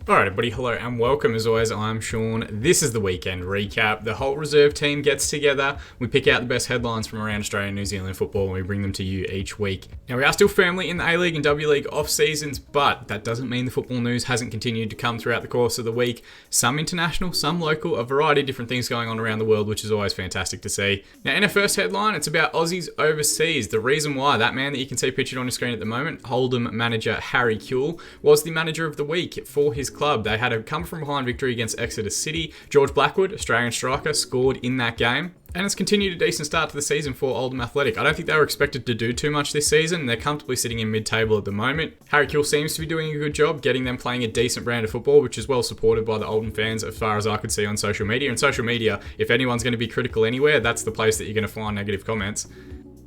Alright everybody, hello and welcome. As always, I'm Shaun. This is the weekend recap. The whole reserve team gets together. We pick out the best headlines from around Australia and New Zealand football and we bring them to you each week. Now we are still firmly in the A-League and W-League off seasons, but that doesn't mean the football news hasn't continued to come throughout the course of the week. Some international, some local, a variety of different things going on around the world, which is always fantastic to see. Now in our first headline, it's about Aussies overseas. The reason why that man that you can see pictured on your screen at the moment, Oldham manager Harry Kewell, was the manager of the week for his club. They had a come from behind victory against Exeter City. George Blackwood, Australian striker, scored in that game. And it's continued a decent start to the season for Oldham Athletic. I don't think they were expected to do too much this season. They're comfortably sitting in mid-table at the moment. Harry Kewell seems to be doing a good job getting them playing a decent brand of football, which is well supported by the Oldham fans as far as I could see on social media. And social media, if anyone's going to be critical anywhere, that's the place that you're going to find negative comments.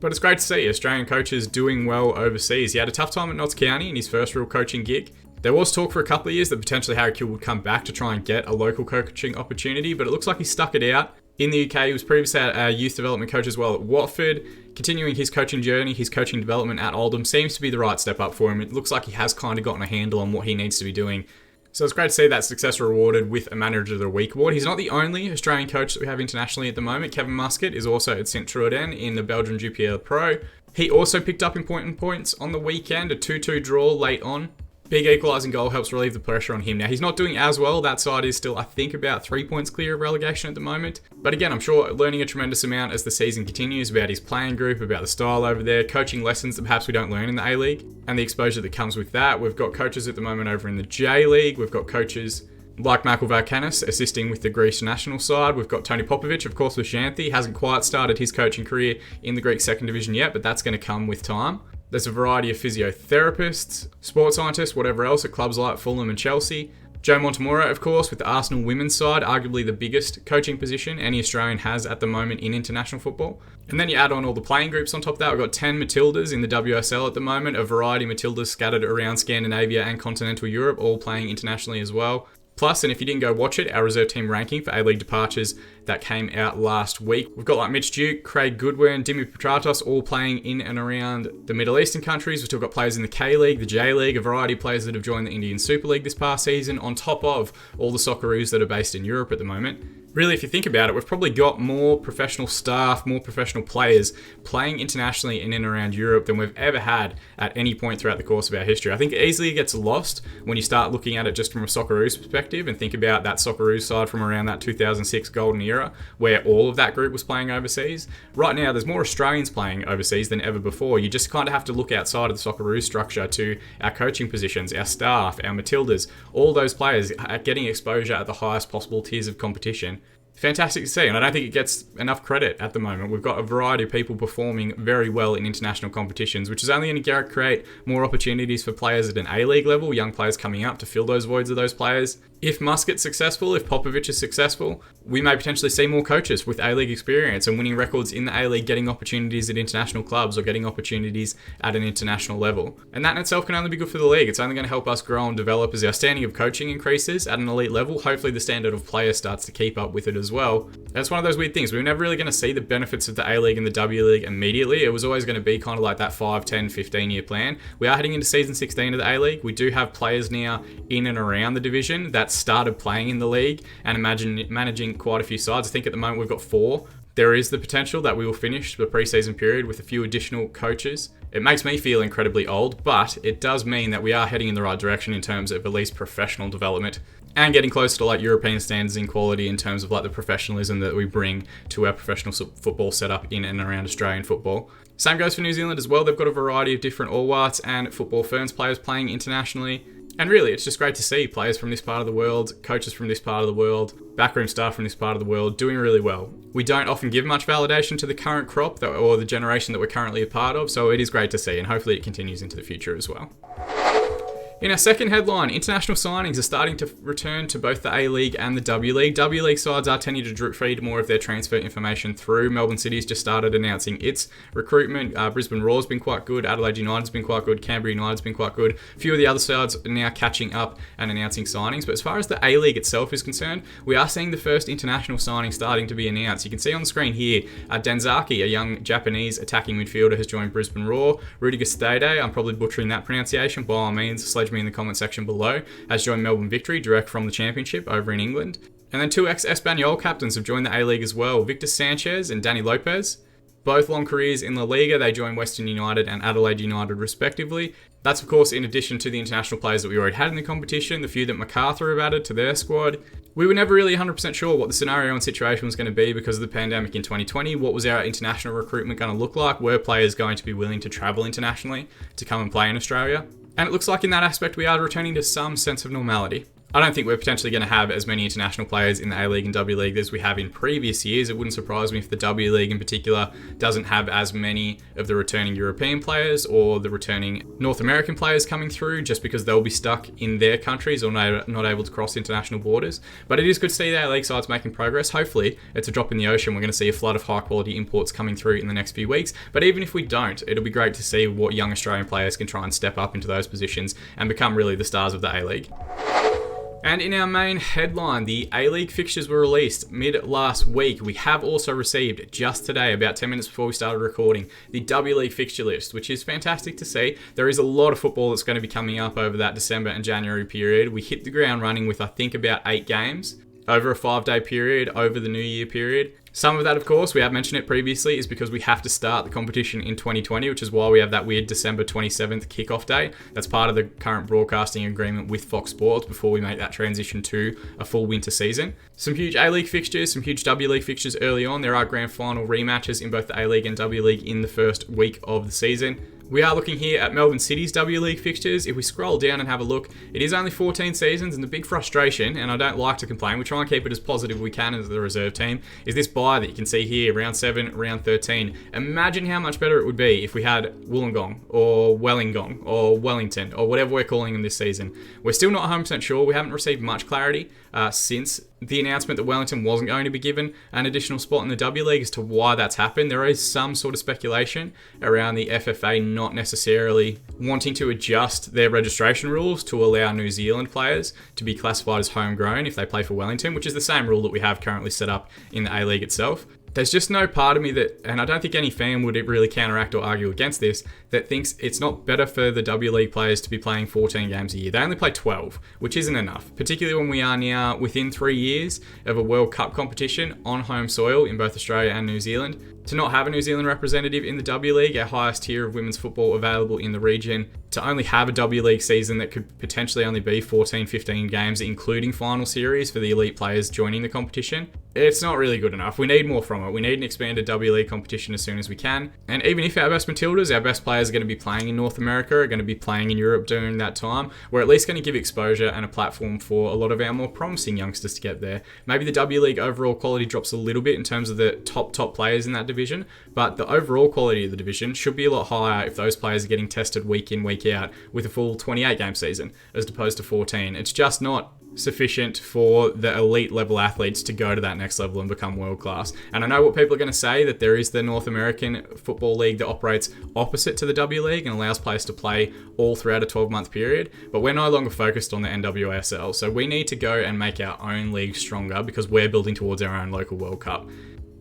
But it's great to see Australian coaches doing well overseas. He had a tough time at Notts County in his first real coaching gig. There was talk for a couple of years that potentially Harry Kewell would come back to try and get a local coaching opportunity, but it looks like he stuck it out. In the UK, he was previously a youth development coach as well at Watford. Continuing his coaching journey, his coaching development at Oldham seems to be the right step up for him. It looks like he has kind of gotten a handle on what he needs to be doing. So it's great to see that success rewarded with a Manager of the Week award. He's not the only Australian coach that we have internationally at the moment. Kevin Muscat is also at St Truiden in the Belgian GPL Pro. He also picked up important points on the weekend, a 2-2 draw late on. Big equalising goal helps relieve the pressure on him. Now, he's not doing as well. That side is still, I think, about 3 points clear of relegation at the moment. But again, I'm sure learning a tremendous amount as the season continues about his playing group, about the style over there, coaching lessons that perhaps we don't learn in the A-League, and the exposure that comes with that. We've got coaches at the moment over in the J-League. We've got coaches like Michael Valkanis assisting with the Greece national side. We've got Tony Popovic, of course, with Xanthi. Hasn't quite started his coaching career in the Greek second division yet, but that's going to come with time. There's a variety of physiotherapists, sports scientists, whatever else at clubs like Fulham and Chelsea. Joe Montemurro, of course, with the Arsenal women's side, arguably the biggest coaching position any Australian has at the moment in international football. And then you add on all the playing groups on top of that. We've got 10 Matildas in the WSL at the moment, a variety of Matildas scattered around Scandinavia and continental Europe, all playing internationally as well. Plus, and if you didn't go watch it, our reserve team ranking for A-League departures that came out last week. We've got like Mitch Duke, Craig Goodwin, Dimi Petratos all playing in and around the Middle Eastern countries. We've still got players in the K-League, the J-League, a variety of players that have joined the Indian Super League this past season, on top of all the Socceroos that are based in Europe at the moment. Really, if you think about it, we've probably got more professional staff, more professional players playing internationally in and around Europe than we've ever had at any point throughout the course of our history. I think it easily gets lost when you start looking at it just from a Socceroos perspective and think about that Socceroos side from around that 2006 golden era where all of that group was playing overseas. Right now, there's more Australians playing overseas than ever before. You just kind of have to look outside of the Socceroos structure to our coaching positions, our staff, our Matildas. All those players are getting exposure at the highest possible tiers of competition. Fantastic to see, and I don't think it gets enough credit at the moment. We've got a variety of people performing very well in international competitions, which is only going to create more opportunities for players at an A-League level, young players coming up to fill those voids of those players. If Muscat's successful, if Popovic is successful, we may potentially see more coaches with A-League experience and winning records in the A-League, getting opportunities at international clubs or getting opportunities at an international level. And that in itself can only be good for the league. It's only going to help us grow and develop as our standing of coaching increases at an elite level. Hopefully the standard of players starts to keep up with it as well. That's one of those weird things. We were never really going to see the benefits of the A-League and the W-League immediately. It was always going to be kind of like that 5, 10, 15-year plan. We are heading into season 16 of the A-League. We do have players now in and around the division that started playing in the league and managing quite a few sides. I think at the moment we've got 4. There is the potential that we will finish the pre-season period with a few additional coaches. It makes me feel incredibly old, but it does mean that we are heading in the right direction in terms of at least professional development and getting closer to like European standards in quality in terms of like the professionalism that we bring to our professional football setup in and around Australian football. Same goes for New Zealand as well. They've got a variety of different All Whites and Football Ferns players playing internationally. And really, it's just great to see players from this part of the world, coaches from this part of the world, backroom staff from this part of the world doing really well. We don't often give much validation to the current crop or the generation that we're currently a part of, so it is great to see, and hopefully it continues into the future as well. In our second headline, international signings are starting to return to both the A-League and the W-League. W-League sides are tending to drip feed more of their transfer information through. Melbourne City's just started announcing its recruitment. Brisbane Roar's been quite good. Adelaide United's been quite good. Canberra United's been quite good. A few of the other sides are now catching up and announcing signings. But as far as the A-League itself is concerned, we are seeing the first international signing starting to be announced. You can see on the screen here, Danzaki, a young Japanese attacking midfielder, has joined Brisbane Roar. Rudiger Stade, I'm probably butchering that pronunciation. By all means, sledge me in the comment section below, has joined Melbourne Victory direct from the Championship over in England. And then 2 ex-Espanyol captains have joined the A-League as well, Victor Sanchez and Danny Lopez. Both long careers in La Liga, they joined Western United and Adelaide United respectively. That's of course in addition to the international players that we already had in the competition, the few that MacArthur have added to their squad. We were never really 100% sure what the scenario and situation was going to be because of the pandemic in 2020. What was our international recruitment going to look like? Were players going to be willing to travel internationally to come and play in Australia? And it looks like in that aspect we are returning to some sense of normality. I don't think we're potentially going to have as many international players in the A-League and W League as we have in previous years. It wouldn't surprise me if the W League in particular doesn't have as many of the returning European players or the returning North American players coming through just because they'll be stuck in their countries or not able to cross international borders. But it is good to see the A-League sides making progress. Hopefully, it's a drop in the ocean. We're going to see a flood of high-quality imports coming through in the next few weeks. But even if we don't, it'll be great to see what young Australian players can try and step up into those positions and become really the stars of the A-League. And in our main headline, the A-League fixtures were released mid last week. We have also received just today, about 10 minutes before we started recording, the W League fixture list, which is fantastic to see. There is a lot of football that's going to be coming up over that December and January period. We hit the ground running with, I think, about 8 games over a 5-day period, over the New Year period. Some of that, of course, we have mentioned it previously, is because we have to start the competition in 2020, which is why we have that weird December 27th kickoff day. That's part of the current broadcasting agreement with Fox Sports before we make that transition to a full winter season. Some huge A-League fixtures, some huge W League fixtures early on. There are grand final rematches in both the A-League and W League in the first week of the season. We are looking here at Melbourne City's W League fixtures. If we scroll down and have a look, it is only 14 seasons, and the big frustration, and I don't like to complain, we try and keep it as positive as we can as the reserve team, is this bye that you can see here, round 7, round 13. Imagine how much better it would be if we had Wollongong, or Wellingong, or Wellington, or whatever we're calling them this season. We're still not 100% sure. We haven't received much clarity since the announcement that Wellington wasn't going to be given an additional spot in the W League as to why that's happened. There is some sort of speculation around the FFA not necessarily wanting to adjust their registration rules to allow New Zealand players to be classified as homegrown if they play for Wellington, which is the same rule that we have currently set up in the A-League itself. There's just no part of me that, and I don't think any fan would really counteract or argue against this, that thinks it's not better for the W League players to be playing 14 games a year. They only play 12, which isn't enough, particularly when we are now within 3 years of a World Cup competition on home soil in both Australia and New Zealand. To not have a New Zealand representative in the W League, our highest tier of women's football available in the region, to only have a W League season that could potentially only be 14, 15 games, including final series for the elite players joining the competition, it's not really good enough. We need more from it. We need an expanded W League competition as soon as we can. And even if our best Matildas, our best players are going to be playing in North America, are going to be playing in Europe during that time, we're at least going to give exposure and a platform for a lot of our more promising youngsters to get there. Maybe the W League overall quality drops a little bit in terms of the top players in that division, but the overall quality of the division should be a lot higher if those players are getting tested week in, week out with a full 28 game season as opposed to 14. It's just not sufficient for the elite level athletes to go to that next level and become world class. And I know what people are going to say, that there is the North American Football League that operates opposite to the W League and allows players to play all throughout a 12-month period, but we're no longer focused on the NWSL, so we need to go and make our own league stronger because we're building towards our own local World Cup.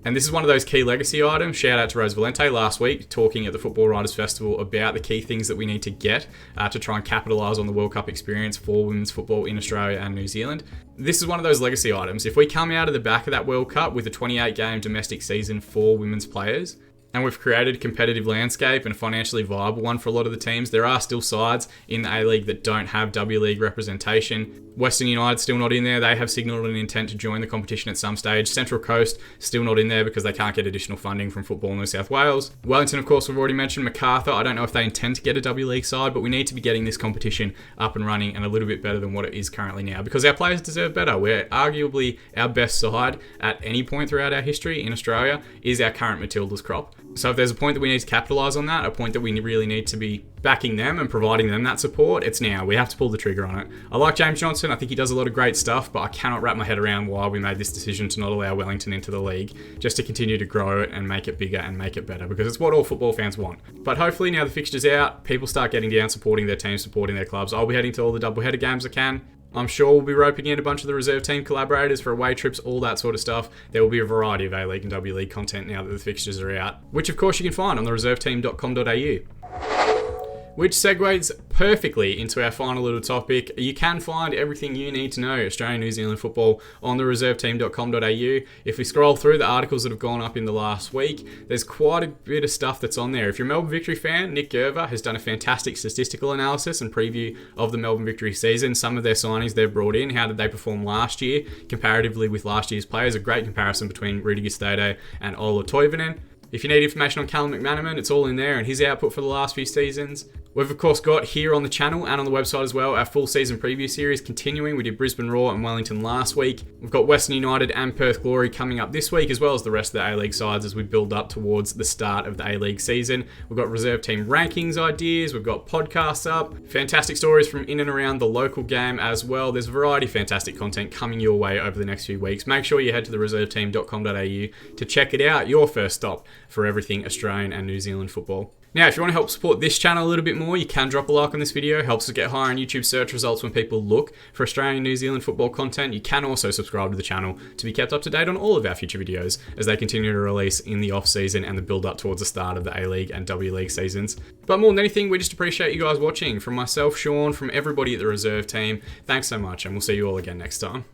And this is one of those key legacy items. Shout out to Rose Valente last week talking at the Football Writers Festival about the key things that we need to get to try and capitalise on the World Cup experience for women's football in Australia and New Zealand. This is one of those legacy items. If we come out of the back of that World Cup with a 28-game domestic season for women's players, and we've created a competitive landscape and a financially viable one for a lot of the teams, there are still sides in the A-League that don't have W League representation. Western United still not in there. They have signalled an intent to join the competition at some stage. Central Coast still not in there because they can't get additional funding from Football New South Wales. Wellington, of course, we've already mentioned. MacArthur, I don't know if they intend to get a W League side, but we need to be getting this competition up and running and a little bit better than what it is currently now because our players deserve better. We're arguably our best side at any point throughout our history in Australia is our current Matildas crop. So if there's a point that we need to capitalise on that, a point that we really need to be backing them and providing them that support, it's now. We have to pull the trigger on it. I like James Johnson. I think he does a lot of great stuff, but I cannot wrap my head around why we made this decision to not allow Wellington into the league, just to continue to grow it and make it bigger and make it better, because it's what all football fans want. But hopefully now the fixture's out, people start getting down, supporting their teams, supporting their clubs. I'll be heading to all the doubleheader games I can. I'm sure we'll be roping in a bunch of the reserve team collaborators for away trips, all that sort of stuff. There will be a variety of A-League and W League content now that the fixtures are out, which of course you can find on the reserveteam.com.au. which segues perfectly into our final little topic. You can find everything you need to know Australian New Zealand football on the reserveteam.com.au. If we scroll through the articles that have gone up in the last week, there's quite a bit of stuff that's on there. If you're a Melbourne Victory fan, Nick Gerver has done a fantastic statistical analysis and preview of the Melbourne Victory season. Some of their signings they've brought in, how did they perform last year comparatively with last year's players. A great comparison between Rudy Gustavo and Ola Toivonen. If you need information on Callum McManaman, it's all in there and his output for the last few seasons. We've of course got here on the channel and on the website as well our full season preview series continuing. We did Brisbane Roar and Wellington last week. We've got Western United and Perth Glory coming up this week, as well as the rest of the A-League sides as we build up towards the start of the A-League season. We've got reserve team rankings ideas, we've got podcasts up, fantastic stories from in and around the local game as well. There's a variety of fantastic content coming your way over the next few weeks. Make sure you head to the reserveteam.com.au to check it out, your first stop for everything Australian and New Zealand football. Now, if you want to help support this channel a little bit more, you can drop a like on this video. Helps us get higher on YouTube search results when people look for Australian and New Zealand football content. You can also subscribe to the channel to be kept up to date on all of our future videos as they continue to release in the off-season and the build-up towards the start of the A-League and W-League seasons. But more than anything, we just appreciate you guys watching. From myself, Shaun, from everybody at the reserve team, thanks so much, and we'll see you all again next time.